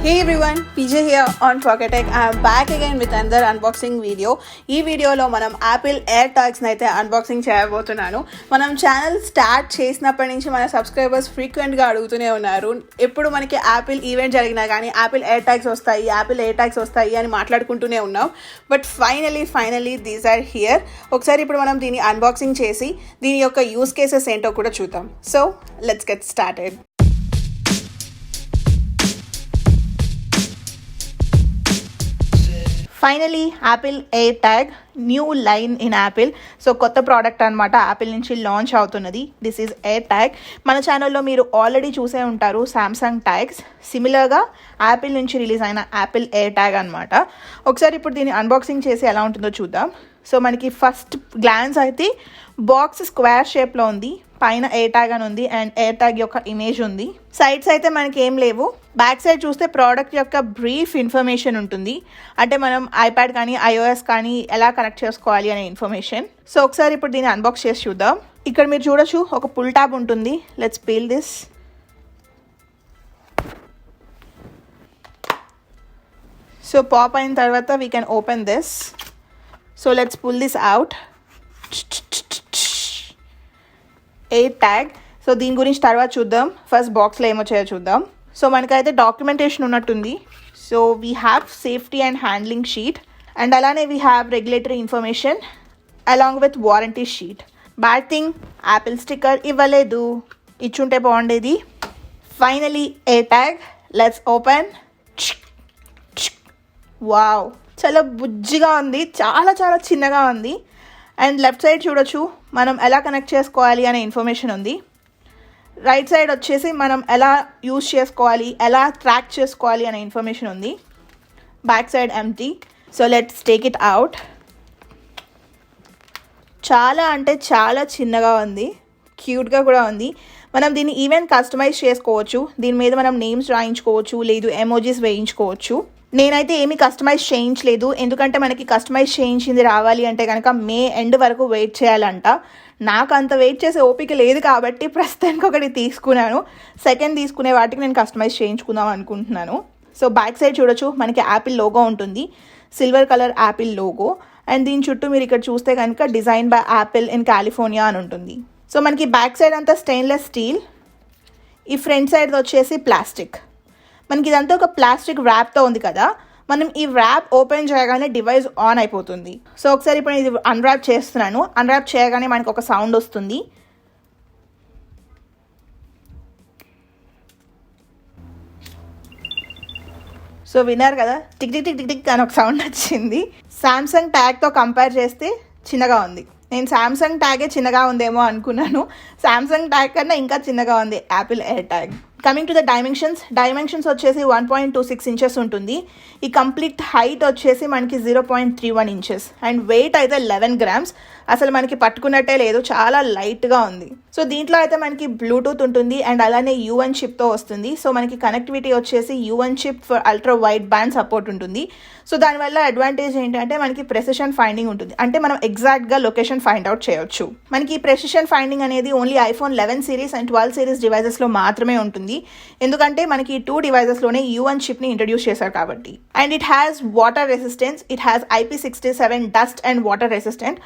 Hey everyone, PJ here on Pocketech. I am back again with another unboxing video. ఈ వీడియోలో మనం Apple air టాగ్స్ని అయితే unboxing చేయబోతున్నాను. మనం ఛానల్ స్టార్ట్ చేసినప్పటి నుంచి మన సబ్స్క్రైబర్స్ ఫ్రీక్వెంట్గా అడుగుతూనే ఉన్నారు. ఎప్పుడు మనకి యాపిల్ ఈవెంట్ జరిగినా కానీ యాపిల్ ఎయిర్ టాగ్స్ వస్తాయి అని మాట్లాడుకుంటూనే ఉన్నాం. But finally these are here. ఒకసారి ఇప్పుడు మనం దీన్ని అన్బాక్సింగ్ చేసి దీని యొక్క యూస్ కేసెస్ ఏంటో కూడా చూద్దాం. So let's get started. Finally Apple air tag new line in Apple. So కొత్త ప్రోడక్ట్ అనమాట, యాపిల్ నుంచి లాంచ్ అవుతున్నది. This is air tag. మన ఛానల్లో మీరు ఆల్రెడీ చూసే ఉంటారు సామ్సంగ్ ట్యాగ్స్. సిమిలర్గా యాపిల్ నుంచి రిలీజ్ అయిన యాపిల్ ఎయిర్ ట్యాగ్ అనమాట. ఒకసారి ఇప్పుడు దీన్ని అన్బాక్సింగ్ చేసి ఎలా ఉంటుందో చూద్దాం. సో మనకి ఫస్ట్ గ్లాన్స్ అయితే బాక్స్ స్క్వేర్ షేప్లో ఉంది, పైన ఎయిర్ ట్యాగ్ అని ఉంది అండ్ ఎయిర్ ట్యాగ్ యొక్క ఇమేజ్ ఉంది. సైడ్స్ అయితే మనకి ఏం లేవు. బ్యాక్ సైడ్ చూస్తే ప్రోడక్ట్ యొక్క బ్రీఫ్ ఇన్ఫర్మేషన్ ఉంటుంది, అంటే మనం ఐప్యాడ్ కానీ iOS కానీ ఎలా కనెక్ట్ చేసుకోవాలి అనే ఇన్ఫర్మేషన్. సో ఒకసారి ఇప్పుడు దీన్ని అన్బాక్స్ చేసి చూద్దాం. ఇక్కడ మీరు చూడొచ్చు ఒక పుల్ ట్యాబ్ ఉంటుంది. Let's peel this. So pop అయిన తర్వాత we can open this. So let's pull this out. AirTag. So దీని గురించి తర్వాత చూద్దాం. ఫస్ట్ బాక్స్లో ఏమొచ్చాయో చూద్దాం. సో మనకైతే డాక్యుమెంటేషన్ ఉన్నట్టుంది. So we have safety and handling sheet and అలానే we have regulatory information along with warranty sheet. Bad thing Apple sticker ఇవ్వలేదు, ఇచ్చుంటే బాగుండేది. Finally air tag. Let's open. Wow, చాలా బుజ్జిగా ఉంది, చాలా చిన్నగా ఉంది. అండ్ లెఫ్ట్ సైడ్ చూడొచ్చు మనం ఎలా కనెక్ట్ చేసుకోవాలి అనే ఇన్ఫర్మేషన్ ఉంది. రైట్ సైడ్ వచ్చేసి మనం ఎలా యూజ్ చేసుకోవాలి, ఎలా ట్రాక్ చేసుకోవాలి అనే ఇన్ఫర్మేషన్ ఉంది. Back side empty. So let's take it out. చాలా చిన్నగా ఉంది, క్యూట్గా కూడా ఉంది. మనం దీన్ని ఈవెన్ కస్టమైజ్ చేసుకోవచ్చు. దీని మీద మనం నేమ్స్ రాయించుకోవచ్చు, లేదు ఎమోజీస్ వేయించుకోవచ్చు. నేనైతే ఏమీ కస్టమైజ్ చేయించలేదు, ఎందుకంటే మనకి కస్టమైజ్ చేయించింది రావాలి అంటే కనుక మే ఎండ్ వరకు వెయిట్ చేయాలంట. నాకు అంత వెయిట్ చేసే ఓపిక లేదు కాబట్టి ప్రస్తుతానికి ఒకటి తీసుకున్నాను. సెకండ్ తీసుకునే వాటికి నేను కస్టమైజ్ చేయించుకుందాం అనుకుంటున్నాను. సో బ్యాక్ సైడ్ చూడొచ్చు మనకి యాపిల్ లోగో ఉంటుంది, silver colour Apple logo. And దీని చుట్టూ మీరు ఇక్కడ చూస్తే కనుక design by Apple in California అని ఉంటుంది. సో మనకి బ్యాక్ సైడ్ అంతా స్టెయిన్లెస్ స్టీల్, ఈ ఫ్రంట్ సైడ్ వచ్చేసి ప్లాస్టిక్. మనకి ఇదంతా ఒక ప్లాస్టిక్ ర్యాప్తో ఉంది కదా, మనం ఈ ర్యాప్ ఓపెన్ చేయగానే డివైస్ ఆన్ అయిపోతుంది. సో ఒకసారి ఇప్పుడు ఇది అన్ర్యాప్ చేస్తున్నాను. అన్ర్యాప్ చేయగానే మనకి ఒక సౌండ్ వస్తుంది. సో విన్నారు కదా, tick tick tick tick tick అని ఒక సౌండ్ వచ్చింది. సామ్సంగ్ ట్యాగ్తో కంపేర్ చేస్తే చిన్నగా ఉంది. నేను సామ్సంగ్ ట్యాగే చిన్నగా ఉందేమో అనుకున్నాను. సామ్సంగ్ ట్యాగ్ కన్నా ఇంకా చిన్నగా ఉంది Apple air tag. Coming to the dimensions వచ్చేసి 1.26 ఇంచెస్ ఉంటుంది. ఈ కంప్లీట్ హైట్ వచ్చేసి మనకి 0.31 ఇంచెస్ అండ్ వెయిట్ అయితే 11 grams. అసలు మనకి పట్టుకున్నట్టే లేదు, చాలా లైట్గా ఉంది. సో దీంట్లో అయితే మనకి బ్లూటూత్ ఉంటుంది అండ్ అలానే UN చిప్తో వస్తుంది. సో మనకి కనెక్టివిటీ వచ్చేసి UN chip for ultra wide band support ఉంటుంది. సో దానివల్ల అడ్వాంటేజ్ ఏంటంటే మనకి ప్రెసిషన్ ఫైండింగ్ ఉంటుంది, అంటే మనం ఎగ్జాక్ట్గా లొకేషన్ ఫైండ్ అవుట్ చేయొచ్చు. మనకి ప్రెసిషన్ ఫైండింగ్ అనేది only iPhone 11 series and 12 series డివైజెస్లో మాత్రమే ఉంటుంది, ఎందుకంటే మనకి 2 డివైజెస్లోనే UN చిప్ని ఇంట్రడ్యూస్ చేశారు కాబట్టి. And it has water resistance, it has IP67 dust and water resistant.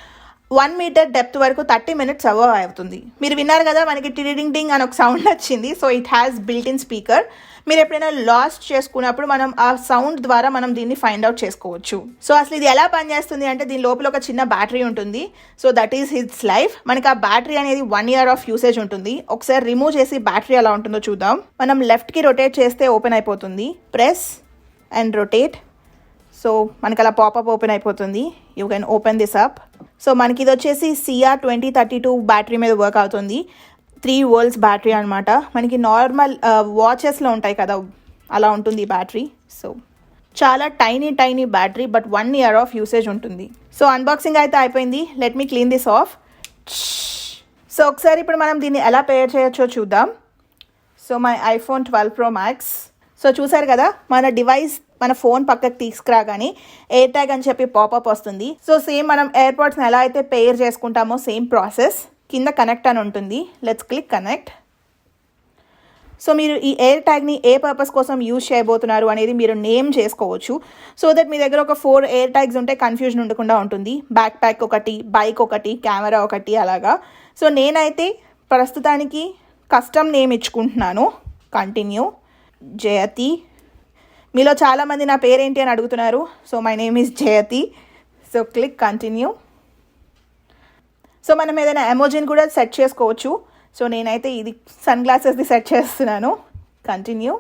1 meter depth వరకు 30 minutes సర్వైవ్ అవుతుంది. మీరు విన్నారు కదా మనకి టిడింగ్ డింగ్ అని ఒక సౌండ్ వచ్చింది. So it has built in speaker. మీరు ఎప్పుడైనా లాస్ట్ చేసుకున్నప్పుడు మనం ఆ సౌండ్ ద్వారా మనం దీన్ని ఫైండ్ అవుట్ చేసుకోవచ్చు. సో అసలు ఇది ఎలా పనిచేస్తుంది అంటే దీని లోపల ఒక చిన్న బ్యాటరీ ఉంటుంది. So that is hits life. మనకి ఆ బ్యాటరీ అనేది 1 year ఆఫ్ యూసేజ్ ఉంటుంది. ఒకసారి రిమూవ్ చేసి బ్యాటరీ ఎలా ఉంటుందో చూద్దాం. మనం లెఫ్ట్కి రొటేట్ చేస్తే ఓపెన్ అయిపోతుంది. Press and rotate. సో మనకి అలా పాపప్ ఓపెన్ అయిపోతుంది. You can open this up. So మనకి ఇది వచ్చేసి CR2032 బ్యాటరీ మీద వర్క్ అవుతుంది. 3 volts బ్యాటరీ అనమాట. మనకి నార్మల్ వాచెస్లో ఉంటాయి కదా, అలా ఉంటుంది ఈ బ్యాటరీ. సో చాలా tiny battery, but 1 year of usage ఉంటుంది. సో అన్బాక్సింగ్ అయితే అయిపోయింది. Let me clean this of. So ఒకసారి ఇప్పుడు మనం దీన్ని ఎలా పేర్ చేయొచ్చో చూద్దాం. So my iPhone 12 Pro Max. So చూసారు కదా, మన డివైస్ మన ఫోన్ పక్కకు తీసుకురాగానే ఎయిర్ ట్యాగ్ అని చెప్పి పాపప్ వస్తుంది. సో సేమ్ మనం ఎయిర్పోర్ట్స్ని ఎలా అయితే పేర్ చేసుకుంటామో సేమ్ ప్రాసెస్. కింద కనెక్ట్ అని ఉంటుంది. Let's click connect. సో మీరు ఈ ఎయిర్ ట్యాగ్ని ఏ పర్పస్ కోసం యూజ్ చేయబోతున్నారు అనేది మీరు నేమ్ చేసుకోవచ్చు. సో దట్ మీ దగ్గర ఒక 4 ఎయిర్ ట్యాగ్స్ ఉంటే కన్ఫ్యూజన్ ఉండకుండా ఉంటుంది. బ్యాక్ ప్యాక్ ఒకటి, బైక్ ఒకటి, కెమెరా ఒకటి అలాగా. సో నేనైతే ప్రస్తుతానికి కస్టమ్ నేమ్ ఇచ్చుకుంటున్నాను. కంటిన్యూ. జయతి. మీలో చాలామంది నా పేరేంటి అని అడుగుతున్నారు. So my name is Jayathi. So click continue. So మనం ఏదైనా ఎమోజిని కూడా సెట్ చేసుకోవచ్చు. సో నేనైతే ఇది సన్ గ్లాసెస్ది సెట్ చేస్తున్నాను. కంటిన్యూ.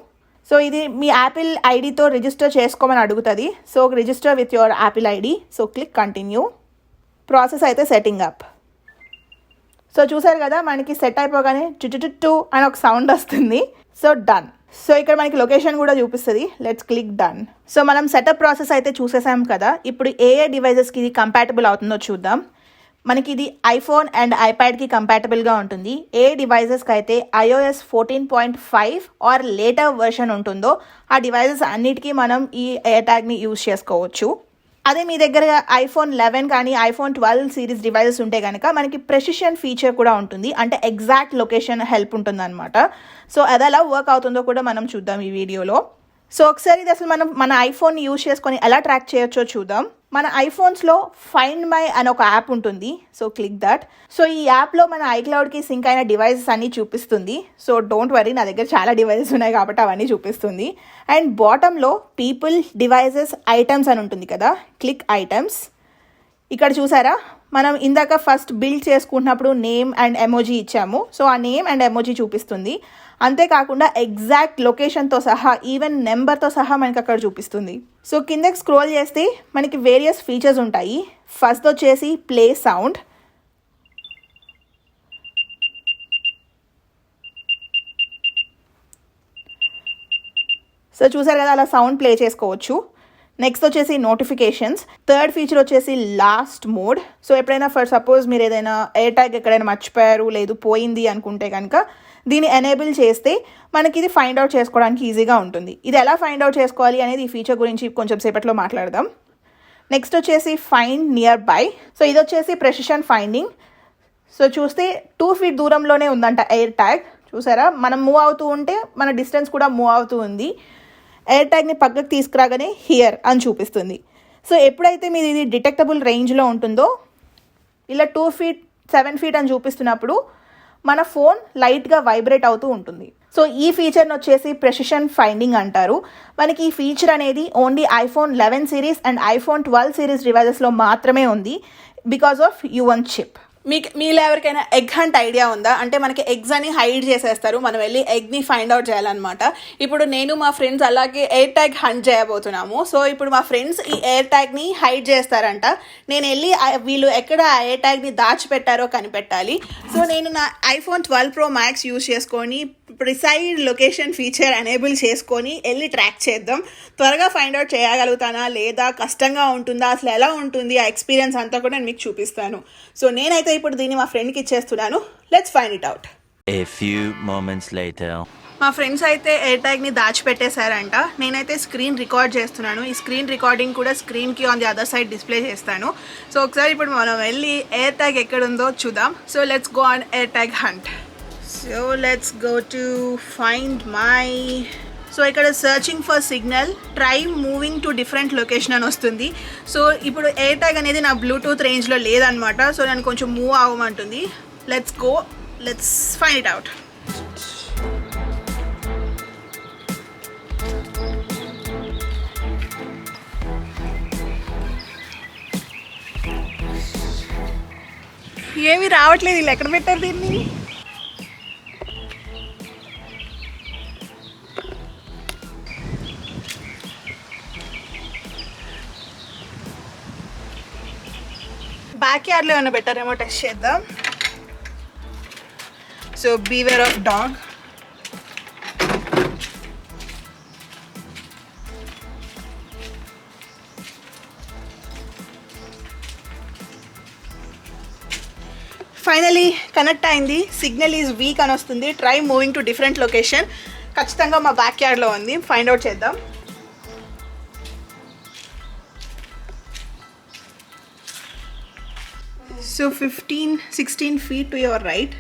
సో ఇది మీ యాపిల్ ఐడితో రిజిస్టర్ చేసుకోమని అడుగుతుంది. So register with your Apple ID. So click continue. Process అయితే సెట్టింగ్ అప్. సో చూసారు కదా, మనకి సెట్ అయిపోగానే టు అని ఒక సౌండ్ వస్తుంది. So done. సో ఇక్కడ మనకి లొకేషన్ కూడా చూపిస్తుంది. Let's click done. సో మనం సెటప్ ప్రాసెస్ అయితే చూసేసాం కదా. ఇప్పుడు ఏ డివైజెస్కి ఇది కంపాటబుల్ అవుతుందో చూద్దాం. మనకి ఇది ఐఫోన్ అండ్ ఐప్యాడ్కి కంపాటబుల్గా ఉంటుంది. ఏ డివైజెస్కి అయితే iOS 14.5 ఆర్ లేటర్ వర్షన్ ఉంటుందో ఆ డివైజెస్ అన్నిటికీ మనం ఈ ఎయిర్ ట్యాగ్ని యూజ్ చేసుకోవచ్చు. అదే మీ దగ్గర iPhone 11 కానీ iPhone 12 సిరీస్ డివైజెస్ ఉంటే కనుక మనకి ప్రెసిషన్ ఫీచర్ కూడా ఉంటుంది. అంటే ఎగ్జాక్ట్ లొకేషన్ హెల్ప్ ఉంటుంది అనమాట. సో అది ఎలా వర్క్ అవుతుందో కూడా మనం చూద్దాం ఈ వీడియోలో. సో ఒకసారి ఇది అసలు మనం మన ఐఫోన్ని యూజ్ చేసుకొని ఎలా ట్రాక్ చేయొచ్చో చూద్దాం. మన ఐఫోన్స్లో ఫైండ్ మై అని ఒక యాప్ ఉంటుంది. So click that. సో ఈ యాప్లో మన ఐక్లౌడ్కి సింక్ అయిన డివైసెస్ అన్నీ చూపిస్తుంది. సో డోంట్ వరీ, నా దగ్గర చాలా డివైసెస్ ఉన్నాయి కాబట్టి అవన్నీ చూపిస్తుంది. అండ్ బాటంలో పీపుల్, డివైసెస్, ఐటమ్స్ అని ఉంటుంది కదా. Click items. ఇక్కడ చూసారా, మనం ఇందాక ఫస్ట్ బిల్డ్ చేసుకుంటున్నప్పుడు నేమ్ అండ్ ఎమోజీ ఇచ్చాము. సో ఆ నేమ్ అండ్ ఎమోజీ చూపిస్తుంది. అంతేకాకుండా ఎగ్జాక్ట్ లొకేషన్తో సహా, ఈవెన్ నెంబర్తో సహా మనకి అక్కడ చూపిస్తుంది. సో కిందకి స్క్రోల్ చేస్తే మనకి వేరియస్ ఫీచర్స్ ఉంటాయి. ఫస్ట్ వచ్చేసి ప్లే సౌండ్. సో చూసారు కదా, అలా సౌండ్ ప్లే చేసుకోవచ్చు. నెక్స్ట్ వచ్చేసి నోటిఫికేషన్స్. థర్డ్ ఫీచర్ వచ్చేసి లాస్ట్ మోడ్. సో ఎప్పుడైనా ఫర్ సపోజ్ మీరు ఏదైనా ఎయిర్ ట్యాగ్ ఎక్కడైనా మర్చిపోయారు, లేదు పోయింది అనుకుంటే కనుక దీన్ని ఎనేబుల్ చేస్తే మనకి ఇది ఫైండ్ అవుట్ చేసుకోవడానికి ఈజీగా ఉంటుంది. ఇది ఎలా ఫైండ్ అవుట్ చేసుకోవాలి అనేది ఈ ఫీచర్ గురించి కొంచెం సేపట్లో మాట్లాడదాం. నెక్స్ట్ వచ్చేసి ఫైండ్ నియర్ బై. సో ఇది వచ్చేసి ప్రెసిషన్ ఫైండింగ్. సో చూస్తే 2 feet దూరంలోనే ఉందంట ఎయిర్ ట్యాగ్. చూసారా, మనం మూవ్ అవుతూ ఉంటే మన డిస్టెన్స్ కూడా మూవ్ అవుతూ ఉంది. ఎయిర్ ట్యాగ్ని పక్కకు తీసుకురాగానే హియర్ అని చూపిస్తుంది. సో ఎప్పుడైతే మీది ఇది డిటెక్టబుల్ రేంజ్లో ఉంటుందో, ఇలా 2 feet 7 feet అని చూపిస్తున్నప్పుడు మన ఫోన్ లైట్గా వైబ్రేట్ అవుతూ ఉంటుంది. సో ఈ ఫీచర్ని వచ్చేసి ప్రెసిషన్ ఫైండింగ్ అంటారు. మనకి ఈ ఫీచర్ అనేది only iPhone 11 series and iPhone 12 series డివైజెస్లో మాత్రమే ఉంది బికాస్ ఆఫ్ U1 చిప్. మీలో ఎవరికైనా ఎగ్ హంట్ ఐడియా ఉందా? అంటే మనకి ఎగ్స్ అని హైడ్ చేసేస్తారు, మనం వెళ్ళి ఎగ్ని ఫైండ్ అవుట్ చేయాలన్నమాట. ఇప్పుడు నేను మా ఫ్రెండ్స్ అలాగే ఎయిర్ ట్యాగ్ హంట్ చేయబోతున్నాము. సో ఇప్పుడు మా ఫ్రెండ్స్ ఈ ఎయిర్ ట్యాగ్ని హైడ్ చేస్తారంట. నేను వెళ్ళి వీళ్ళు ఎక్కడ ఆ ఎయిర్ ట్యాగ్ని దాచిపెట్టారో కనిపెట్టాలి. సో నేను నా iPhone 12 Pro Max యూజ్ చేసుకొని ప్రిసైడ్ లొకేషన్ ఫీచర్ ఎనేబుల్ చేసుకొని వెళ్ళి ట్రాక్ చేద్దాం. త్వరగా ఫైండ్ అవుట్ చేయగలుగుతానా లేదా, కష్టంగా ఉంటుందా, అసలు ఎలా ఉంటుంది ఆ ఎక్స్పీరియన్స్ అంతా కూడా నేను మీకు చూపిస్తాను. సో నేనైతే ఇప్పుడు దీన్ని మా ఫ్రెండ్కి ఇచ్చేస్తున్నాను. Let's find it out. A few moments later. మా ఫ్రెండ్స్ అయితే ఎయిర్ ట్యాగ్ని దాచిపెట్టేశారంట. నేనైతే స్క్రీన్ రికార్డ్ చేస్తున్నాను. ఈ స్క్రీన్ రికార్డింగ్ కూడా స్క్రీన్కి on the other side display చేస్తాను. సో ఒకసారి ఇప్పుడు మనం వెళ్ళి ఎయిర్ ట్యాగ్ ఎక్కడుందో చూద్దాం. So let's go on air tag hunt. So let's go to find my. So ఇక్కడ searching for signal, try moving to different location అని వస్తుంది. సో ఇప్పుడు ఎయిర్ ట్యాగ్ అనేది నా బ్లూటూత్ రేంజ్లో లేదనమాట. సో నేను కొంచెం మూవ్ అవ్వమంటుంది. Let's go, let's find it out. ఏమీ రావట్లేదు, వీళ్ళు ఎక్కడ పెట్టారు దీన్ని? బ్యాక్ యార్డ్లో ఏమైనా పెట్టారేమో, టెస్ట్ చేద్దాం. So beware of dog. Finally connect అయింది. సిగ్నల్ ఈజ్ వీక్ అని వస్తుంది. Try moving to different location. ఖచ్చితంగా మా బ్యాక్ యార్డ్లో ఉంది. ఫైండ్ అవుట్ చేద్దాం. So 15-16 feet to your right.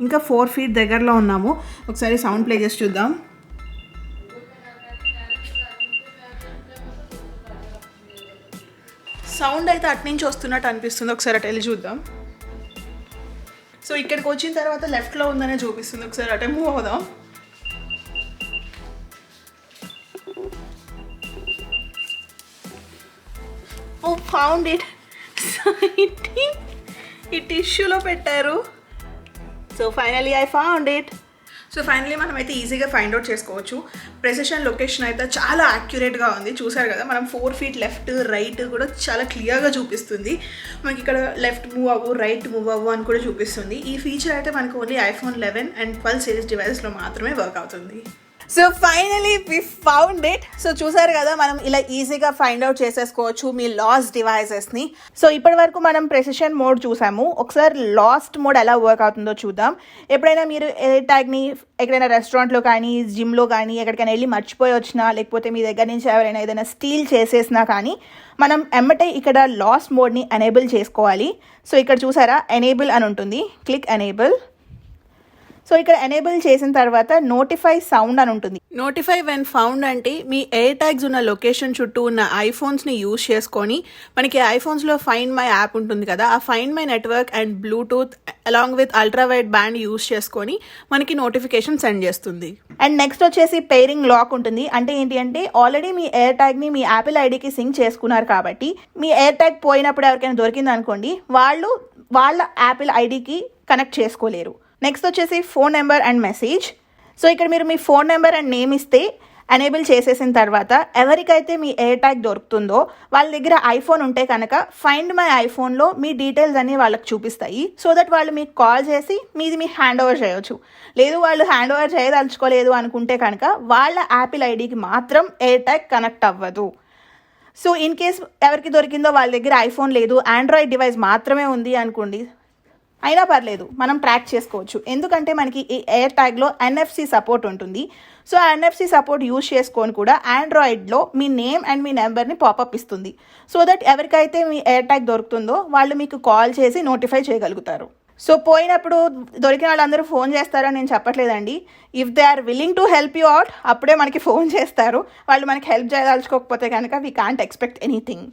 ఇంకా 4 feet దగ్గరలో ఉన్నాము. ఒకసారి సౌండ్ ప్లే చేసి చూద్దాం. సౌండ్ అయితే అటు నుంచి వస్తున్నట్టు అనిపిస్తుంది. ఒకసారి అటు వెళ్ళి చూద్దాం. సో ఇక్కడికి వచ్చిన తర్వాత లెఫ్ట్లో ఉందనే చూపిస్తుంది. ఒకసారి అటే మూవ్ అవుదాం. ఓ ఫౌండ్ ఇట్. ఈ టిష్యూలో పెట్టారు. So finally I found it. So finally మనం అయితే ఈజీగా ఫైండ్ అవుట్ చేసుకోవచ్చు. ప్రెసిషన్ లొకేషన్ అయితే చాలా యాక్యురేట్గా ఉంది. చూసారు కదా, మనం 4 feet లెఫ్ట్ రైట్ కూడా చాలా క్లియర్గా చూపిస్తుంది. మనకి ఇక్కడ లెఫ్ట్ మూవ్ అవ్వు, రైట్ మూవ్ అవ్వు అని కూడా చూపిస్తుంది. ఈ ఫీచర్ అయితే మనకు ఓన్లీ iPhone 11 and 12 సిరీస్ డివైసెస్లో మాత్రమే వర్క్ అవుతుంది. So finally we found it. So చూసారు కదా, మనం ఇలా ఈజీగా ఫైండ్ అవుట్ చేసేసుకోవచ్చు మీ లాస్ట్ డివైసెస్ని. సో ఇప్పటి వరకు మనం ప్రెసిషన్ మోడ్ చూసాము. ఒకసారి లాస్ట్ మోడ్ ఎలా వర్క్ అవుతుందో చూద్దాం. ఎప్పుడైనా మీరు ఎయిర్ ట్యాగ్ని ఎక్కడైనా రెస్టారెంట్లో కానీ జిమ్లో కానీ ఎక్కడికైనా వెళ్ళి మర్చిపోయి వచ్చినా, లేకపోతే మీ దగ్గర నుంచి ఎవరైనా ఏదైనా స్టీల్ చేసేసినా కానీ మనం ఎమ్మటే ఇక్కడ లాస్ట్ మోడ్ని ఎనేబుల్ చేసుకోవాలి. సో ఇక్కడ చూసారా, ఎనేబుల్ అని ఉంటుంది. Click enable. సో ఇక్కడ ఎనేబుల్ చేసిన తర్వాత నోటిఫై సౌండ్ అని ఉంటుంది. నోటిఫై వెన్ ఫౌండ్ అంటే మీ ఎయిర్ ట్యాగ్స్ ఉన్న లొకేషన్ చుట్టూ ఉన్న ఐఫోన్స్ని యూజ్ చేసుకొని, మనకి ఐఫోన్స్లో ఫైండ్ మై యాప్ ఉంటుంది కదా, ఆ find my network and Bluetooth along with ultra wide band use చేసుకొని మనకి నోటిఫికేషన్ సెండ్ చేస్తుంది. అండ్ నెక్స్ట్ వచ్చేసి పేరింగ్ లాక్ ఉంటుంది. అంటే ఏంటి అంటే ఆల్రెడీ మీ ఎయిర్ ట్యాగ్ని మీ యాపిల్ ఐడికి సింక్ చేసుకున్నారు కాబట్టి మీ ఎయిర్ ట్యాగ్ పోయినప్పుడు ఎవరికైనా దొరికింది అనుకోండి, వాళ్ళు వాళ్ళ యాపిల్ ఐడికి కనెక్ట్ చేసుకోలేరు. నెక్స్ట్ వచ్చేసి phone number and message. So ఇక్కడ మీరు మీ ఫోన్ నెంబర్ అండ్ నేమ్ ఇస్తే ఎనేబుల్ చేసేసిన తర్వాత ఎవరికైతే మీ ఎయిర్ ట్యాగ్ దొరుకుతుందో వాళ్ళ దగ్గర ఐఫోన్ ఉంటే కనుక ఫైండ్ మై ఐఫోన్లో మీ డీటెయిల్స్ అన్నీ వాళ్ళకి చూపిస్తాయి. సో దట్ వాళ్ళు మీకు కాల్ చేసి మీది మీకు హ్యాండ్ ఓవర్ చేయొచ్చు. లేదు వాళ్ళు హ్యాండ్ ఓవర్ చేయదలుచుకోలేదు అనుకుంటే కనుక వాళ్ళ యాపిల్ ఐడికి మాత్రం ఎయిర్ ట్యాగ్ కనెక్ట్ అవ్వదు. సో ఇన్ కేస్ ఎవరికి దొరికిందో వాళ్ళ దగ్గర ఐఫోన్ లేదు, ఆండ్రాయిడ్ డివైస్ మాత్రమే ఉంది అనుకోండి, అయినా పర్లేదు, మనం ట్రాక్ చేసుకోవచ్చు. ఎందుకంటే మనకి ఈ ఎయిర్ ట్యాగ్లో NFC సపోర్ట్ ఉంటుంది. సో ఆ NFC సపోర్ట్ యూజ్ చేసుకొని కూడా ఆండ్రాయిడ్లో మీ నేమ్ అండ్ మీ నెంబర్ని పాపప్ ఇస్తుంది. సో దట్ ఎవరికైతే మీ ఎయిర్ ట్యాగ్ దొరుకుతుందో వాళ్ళు మీకు కాల్ చేసి నోటిఫై చేయగలుగుతారు. సో పోయినప్పుడు దొరికిన వాళ్ళందరూ ఫోన్ చేస్తారని నేను చెప్పట్లేదండి. If they are willing to help you out అప్పుడే మనకి ఫోన్ చేస్తారు. వాళ్ళు మనకి హెల్ప్ చేయదలుచుకోకపోతే కనుక we can't expect anything.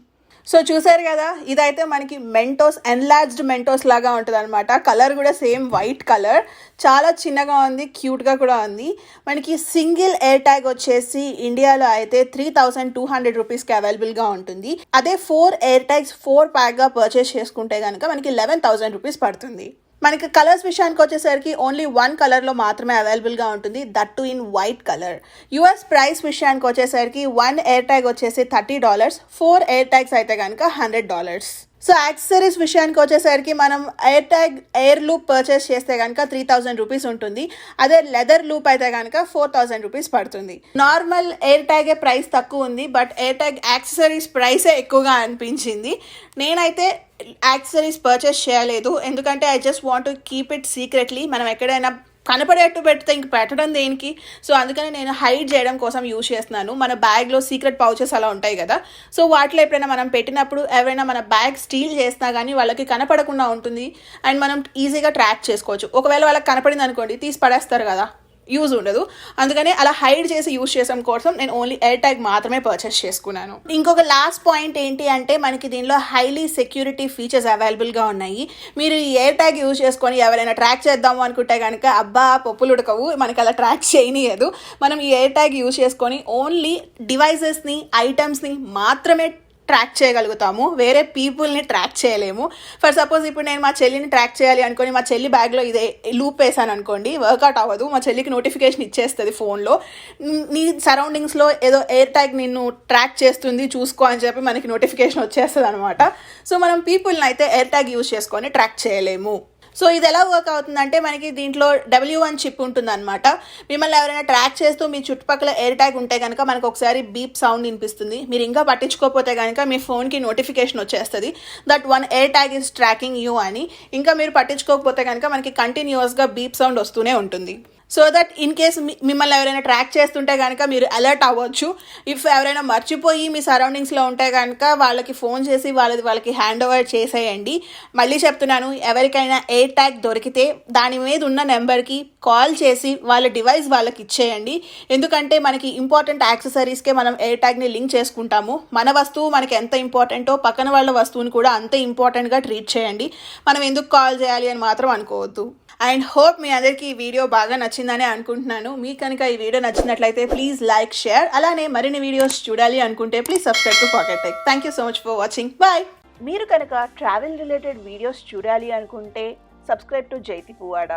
So చూసారు కదా, ఇదైతే మనకి మెంటోస్, ఎన్లార్జ్డ్ మెంటోస్ లాగా ఉంటుంది అనమాట. కలర్ కూడా సేమ్ వైట్ కలర్, చాలా చిన్నగా ఉంది, క్యూట్గా కూడా ఉంది. మనకి సింగిల్ ఎయిర్ ట్యాగ్ వచ్చేసి ఇండియాలో అయితే 3200 రూపీస్కి అవైలబుల్గా ఉంటుంది. అదే 4 ఎయిర్ ట్యాగ్స్ 4 ప్యాక్గా పర్చేస్ చేసుకుంటే కనుక మనకి 11,000 రూపీస్ పడుతుంది. మనకి కలర్స్ విషయానికి వచ్చేసరికి ఓన్లీ 1 కలర్లో మాత్రమే అవైలబుల్గా ఉంటుంది, that to in white colour. US price విషయానికి వచ్చేసరికి 1 ఎయిర్ ట్యాగ్ వచ్చేసి $30, 4 ఎయిర్ ట్యాగ్స్ అయితే కనుక $100. సో యాక్సెసరీస్ విషయానికి వచ్చేసరికి మనం air tag air loop purchase చేస్తే కనుక 3000 రూపీస్ ఉంటుంది. అదే లెదర్ లూప్ అయితే కనుక 4000 రూపీస్ పడుతుంది. నార్మల్ ఎయిర్ ట్యాగే ప్రైస్ తక్కువ ఉంది, బట్ ఎయిర్ ట్యాగ్ యాక్సెసరీస్ ప్రైసే ఎక్కువగా అనిపించింది. నేనైతే యాక్సెసరీస్ పర్చేస్ చేయలేదు, ఎందుకంటే I just want to keep it secretly. మనం ఎక్కడైనా కనపడేట్టు పెడితే ఇంక పెట్టడం దేనికి? సో అందుకని నేను హైడ్ చేయడం కోసం యూజ్ చేస్తున్నాను. మన బ్యాగ్లో సీక్రెట్ పౌచెస్ అలా ఉంటాయి కదా, సో వాటిలో ఎప్పుడైనా మనం పెట్టినప్పుడు ఎవరైనా మన బ్యాగ్ స్టీల్ చేసినా కానీ వాళ్ళకి కనపడకుండా ఉంటుంది అండ్ మనం ఈజీగా ట్రాక్ చేసుకోవచ్చు. ఒకవేళ వాళ్ళకి కనపడింది అనుకోండి, తీసి పడేస్తారు కదా, యూజ్ ఉండదు. అందుకనే అలా హైడ్ చేసి యూజ్ చేసాం కోసం నేను ఓన్లీ ఎయిర్ ట్యాగ్ మాత్రమే పర్చేస్ చేసుకున్నాను. ఇంకొక లాస్ట్ పాయింట్ ఏంటి అంటే మనకి దీనిలో హైలీ సెక్యూరిటీ ఫీచర్స్ అవైలబుల్గా ఉన్నాయి. మీరు ఈ ఎయిర్ ట్యాగ్ యూజ్ చేసుకొని ఎవరైనా ట్రాక్ చేద్దాము అనుకుంటే కనుక అబ్బా పప్పులు ఉడకవు, మనకి అలా ట్రాక్ చేయనీయదు. మనం ఈ ఎయిర్ ట్యాగ్ యూజ్ చేసుకొని ఓన్లీ డివైజెస్ని, ఐటమ్స్ని మాత్రమే ట్రాక్ చేయగలుగుతాము, వేరే పీపుల్ని ట్రాక్ చేయలేము. ఫర్ సపోజ్ ఇప్పుడు నేను మా చెల్లిని ట్రాక్ చేయాలి అనుకోని మా చెల్లి బ్యాగ్లో ఇదే లూప్ వేసాను అనుకోండి, వర్కౌట్ అవ్వదు. మా చెల్లికి నోటిఫికేషన్ ఇచ్చేస్తుంది ఫోన్లో, నీ సరౌండింగ్స్లో ఏదో ఎయిర్ ట్యాగ్ నిన్ను ట్రాక్ చేస్తుంది చూసుకో అని చెప్పి మనకి నోటిఫికేషన్ వచ్చేస్తుంది అనమాట. సో మనం పీపుల్ని అయితే ఎయిర్ ట్యాగ్ యూజ్ చేసుకొని ట్రాక్ చేయలేము. సో ఇది ఎలా వర్క్ అవుతుందంటే మనకి దీంట్లో W1 చిప్ ఉంటుంది అనమాట. మిమ్మల్ని ఎవరైనా ట్రాక్ చేస్తూ మీ చుట్టుపక్కల ఎయిర్ ట్యాగ్ ఉంటే కనుక మనకు ఒకసారి బీప్ సౌండ్ వినిపిస్తుంది. మీరు ఇంకా పట్టించుకోకపోతే కనుక మీ ఫోన్కి నోటిఫికేషన్ వచ్చేస్తుంది that 1 air tag is tracking you అని. ఇంకా మీరు పట్టించుకోకపోతే కనుక మనకి కంటిన్యూస్గా బీప్ సౌండ్ వస్తూనే ఉంటుంది. సో దట్ ఇన్ కేస్ మిమ్మల్ని ఎవరైనా ట్రాక్ చేస్తుంటే కనుక మీరు అలర్ట్ అవ్వచ్చు. ఇఫ్ ఎవరైనా మర్చిపోయి మీ సరౌండింగ్స్లో ఉంటే కనుక వాళ్ళకి ఫోన్ చేసి వాళ్ళకి హ్యాండ్ ఓవర్ చేసేయండి. మళ్ళీ చెప్తున్నాను, ఎవరికైనా ఎయిర్ ట్యాగ్ దొరికితే దాని మీద ఉన్న నెంబర్కి కాల్ చేసి వాళ్ళ డివైస్ వాళ్ళకి ఇచ్చేయండి. ఎందుకంటే మనకి ఇంపార్టెంట్ యాక్సెసరీస్కే మనం ఎయిర్ ట్యాగ్ని లింక్ చేసుకుంటాము. మన వస్తువు మనకి ఎంత ఇంపార్టెంటో పక్కన వాళ్ళ వస్తువుని కూడా అంతే ఇంపార్టెంట్గా ట్రీట్ చేయండి. మనం ఎందుకు కాల్ చేయాలి అని మాత్రం అనుకోవద్దు. అండ్ హోప్ మీ అందరికీ ఈ వీడియో బాగా నచ్చిందని అనుకుంటున్నాను. మీకు కనుక ఈ వీడియో నచ్చినట్లయితే ప్లీజ్ లైక్, షేర్. అలానే మరిన్ని వీడియోస్ చూడాలి అనుకుంటే please subscribe to pocket tech. Thank you so much for watching. Bye. మీరు కనుక ట్రావెల్ రిలేటెడ్ వీడియోస్ చూడాలి అనుకుంటే సబ్స్క్రైబ్ టు జైతి పువ్వాడ.